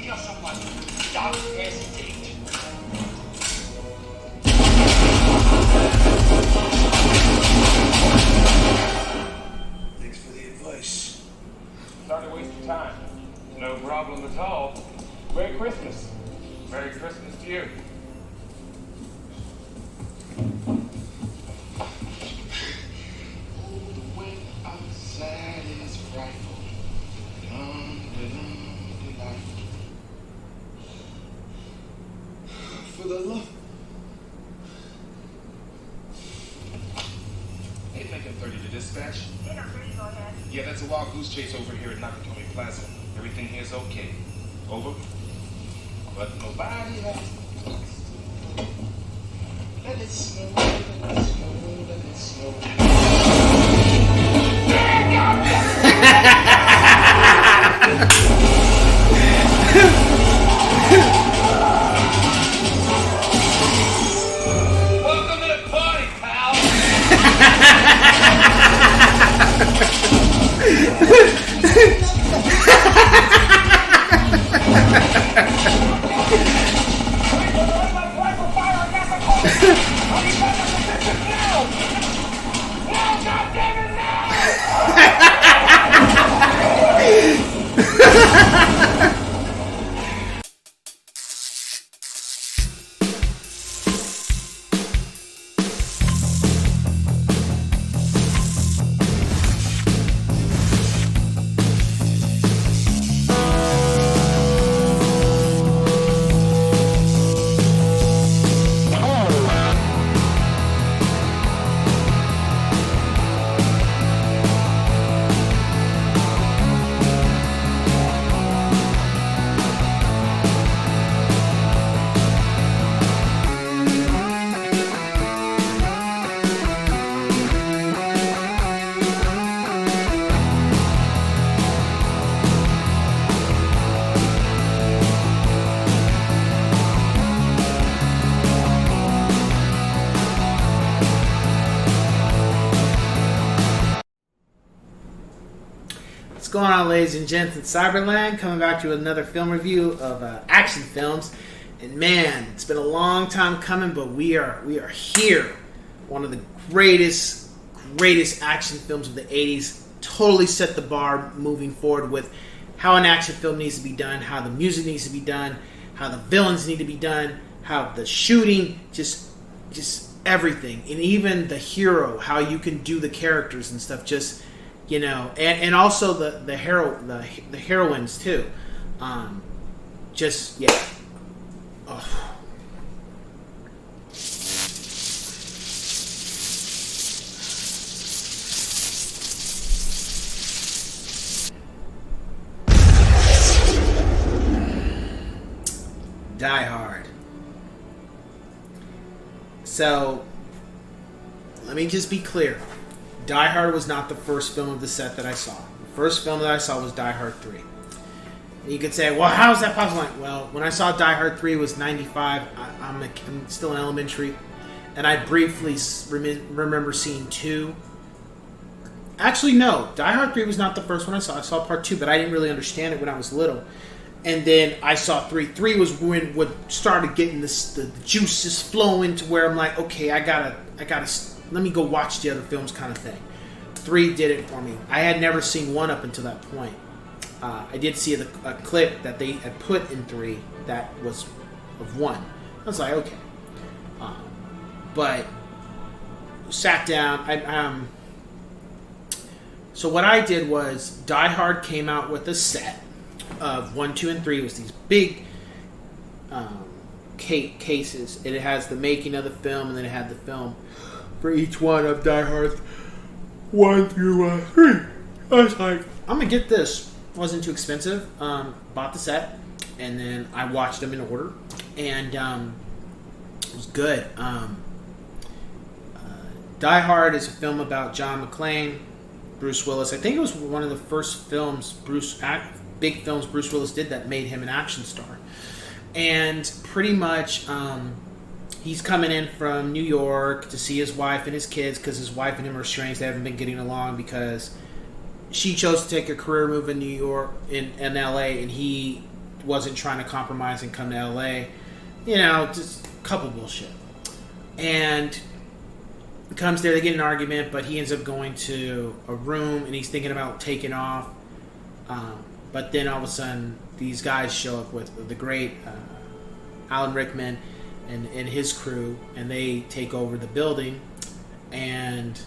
Tell someone, don't hesitate. Thanks for the advice. Sorry to waste your time. No problem at all. Merry Christmas. Merry Christmas to you. Outside is frightful. For the love. Hey, Lincoln 30 to dispatch. Yeah, that's a wild goose chase over here at Nakatomi Plaza. Everything here's okay. Over. But nobody has. Let it snow, let it snow, let it snow. Welcome to the party, pal! What's going on, ladies and gents in Cyberland? Coming back to another film review of action films. And man, it's been a long time coming, but we are here. One of the greatest action films of the 80s. Totally set the bar moving forward with how an action film needs to be done, how the music needs to be done, how the villains need to be done, how the shooting, just everything. And even the hero, how you can do the characters and stuff, just, you know, and also the heroines too. Just, yeah. Oh. Die Hard. So, let me just be clear. Die Hard was not the first film of the set that I saw. The first film that I saw was Die Hard 3. And you could say, well, how is that possible? Well, when I saw Die Hard 3, it was 95. I'm still in elementary. And I briefly remember seeing 2. Actually, no. Die Hard 3 was not the first one I saw. I saw part 2, but I didn't really understand it when I was little. And then I saw 3. 3 was when what started getting the juices flowing to where I'm like, okay, I gotta let me go watch the other films kind of thing. 3 did it for me. I had never seen 1 up until that point. I did see a clip that they had put in 3 that was of 1. I was like, okay. But sat down. So what I did was Die Hard came out with a set of 1, 2, and 3. It was these big cases. And it has the making of the film, and then it had the film for each one of Die Hard 1 through 3. I was like, I'm gonna get this. It wasn't too expensive. Bought the set, and then I watched them in order, and it was good. Die Hard is a film about John McClane, Bruce Willis. I think it was one of the first films big films Bruce Willis did that made him an action star. And pretty much he's coming in from New York to see his wife and his kids because his wife and him are estranged. They haven't been getting along because she chose to take a career move in New York, in LA, and he wasn't trying to compromise and come to L.A. You know, just a couple bullshit. And comes there, they get in an argument, but he ends up going to a room and he's thinking about taking off. But then all of a sudden, these guys show up with the great Alan Rickman and his crew, and they take over the building, and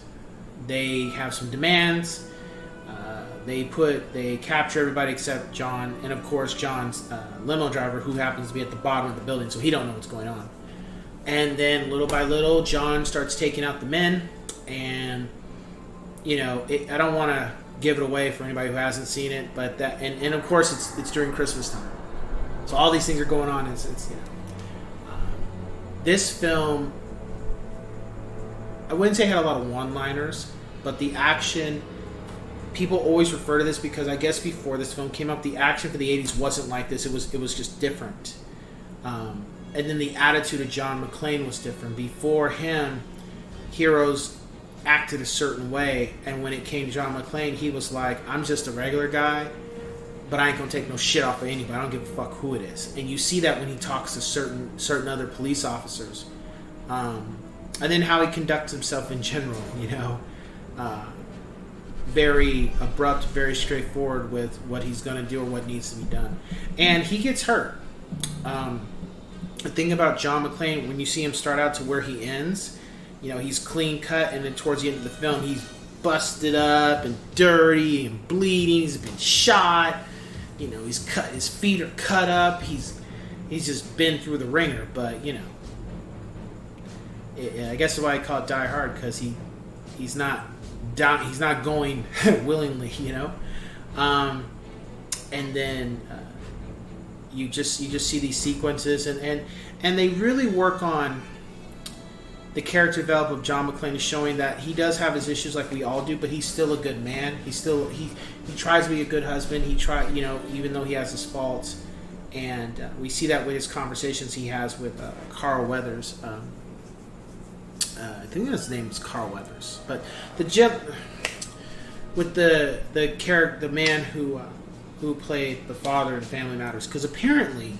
they have some demands. They capture everybody except John, and of course John's limo driver, who happens to be at the bottom of the building, so he don't know what's going on. And then little by little, John starts taking out the men, and you know, I don't want to give it away for anybody who hasn't seen it, but that, and of course it's during Christmas time, so all these things are going on. It's you know, this film, I wouldn't say it had a lot of one-liners, but the action, people always refer to this because I guess before this film came out, the action for the 80s wasn't like this. It was just different. And then the attitude of John McClane was different. Before him, heroes acted a certain way, and when it came to John McClane, he was like, I'm just a regular guy, but I ain't gonna take no shit off of anybody. I don't give a fuck who it is. And you see that when he talks to certain other police officers. And then how he conducts himself in general, you know. Very abrupt, very straightforward with what he's gonna do or what needs to be done. And he gets hurt. The thing about John McClane, when you see him start out to where he ends, you know, he's clean cut, and then towards the end of the film, he's busted up and dirty and bleeding. He's been shot. You know, he's cut. His feet are cut up. He's just been through the ringer. But you know, I guess that's why I call it Die Hard, because he's not going willingly. You know, and then. You just see these sequences, and they really work on the character development of John McClane, is showing that he does have his issues like we all do, but he's still a good man. He tries to be a good husband. You know, even though he has his faults, and we see that with his conversations he has with Carl Weathers. I think his name is Carl Weathers, but with the character, the man who played the father in Family Matters, because apparently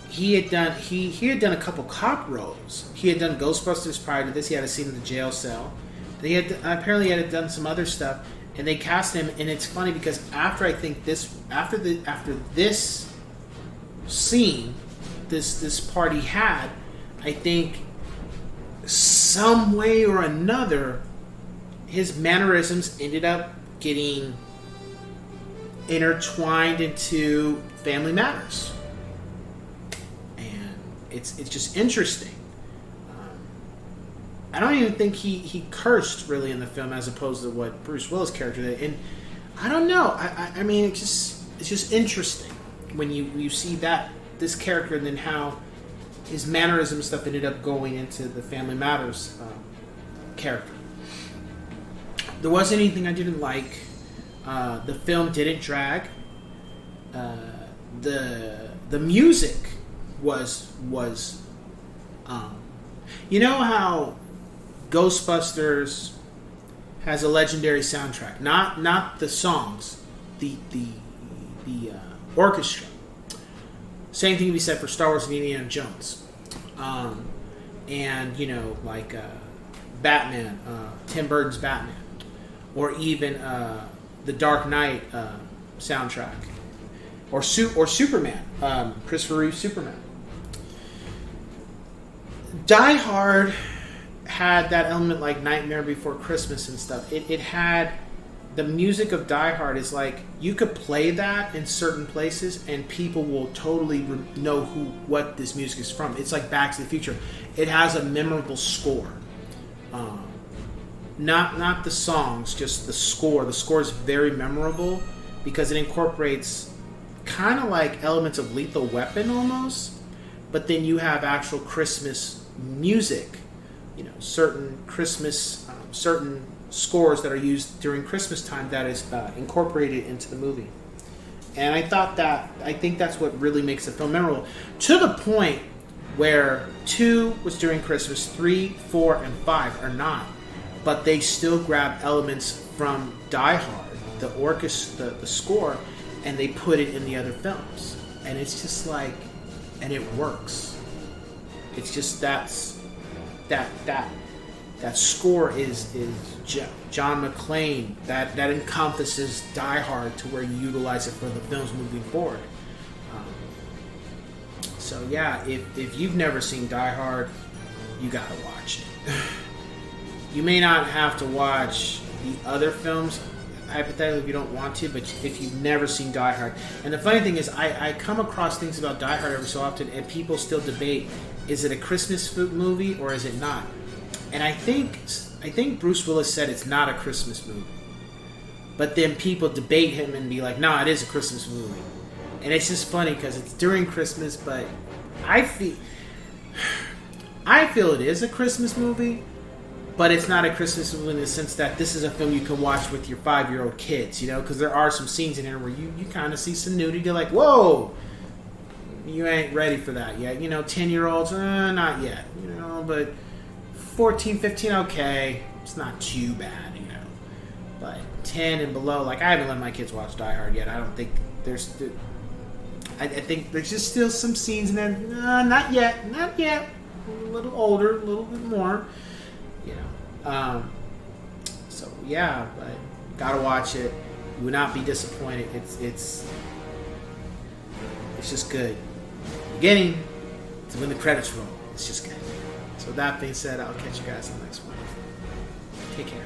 he had done a couple cop roles. He had done Ghostbusters prior to this. He had a scene in the jail cell. And he had done some other stuff, and they cast him. And it's funny because after this scene, this part he had, I think some way or another, his mannerisms ended up getting intertwined into Family Matters, and it's just interesting. I don't even think he cursed really in the film, as opposed to what Bruce Willis' character did. And I don't know. I mean, it's just interesting when you see this character, and then how his mannerism stuff ended up going into the Family Matters character. There wasn't anything I didn't like. The film didn't drag. The music was you know how Ghostbusters has a legendary soundtrack, not the songs, the orchestra. Same thing can be said for Star Wars and Indiana Jones, and you know, like Batman, Tim Burton's Batman, or even the Dark Knight soundtrack, or Superman, Christopher Reeve's Superman. Die Hard had that element like Nightmare Before Christmas and stuff. It had the music of Die Hard is like, you could play that in certain places and people will totally know what this music is from. It's like Back to the Future. It has a memorable score. Not the songs, just the score. The score is very memorable because it incorporates kind of like elements of Lethal Weapon almost, but then you have actual Christmas music. You know, certain Christmas, certain scores that are used during Christmas time that is incorporated into the movie. And I think that's what really makes the film memorable. To the point where 2 was during Christmas, 3, 4, and 5 are not. But they still grab elements from Die Hard, the orchestra, the score, and they put it in the other films. and it's just like, and it works. It's just that score is John McClane, that encompasses Die Hard to where you utilize it for the films moving forward. So yeah, if you've never seen Die Hard, you gotta watch it. You may not have to watch the other films, hypothetically, if you don't want to, but if you've never seen Die Hard. And the funny thing is, I come across things about Die Hard every so often, and people still debate, is it a Christmas movie or is it not? And I think Bruce Willis said it's not a Christmas movie. But then people debate him and be like, no, it is a Christmas movie. And it's just funny because it's during Christmas, but I feel it is a Christmas movie, but it's not a Christmas movie in the sense that this is a film you can watch with your 5-year-old kids, you know, because there are some scenes in here where you kind of see some nudity. You're like, whoa, you ain't ready for that yet. You know, 10-year-olds, not yet, you know, but 14, 15, okay, it's not too bad, you know. But 10 and below, like, I haven't let my kids watch Die Hard yet. I don't think there's... I think there's just still some scenes in there. Not yet. A little older, a little bit more, you know. So yeah, but gotta watch it. You would not be disappointed. It's just good. Beginning to when the credits roll, it's just good. So with that being said, I'll catch you guys on the next one. Take care.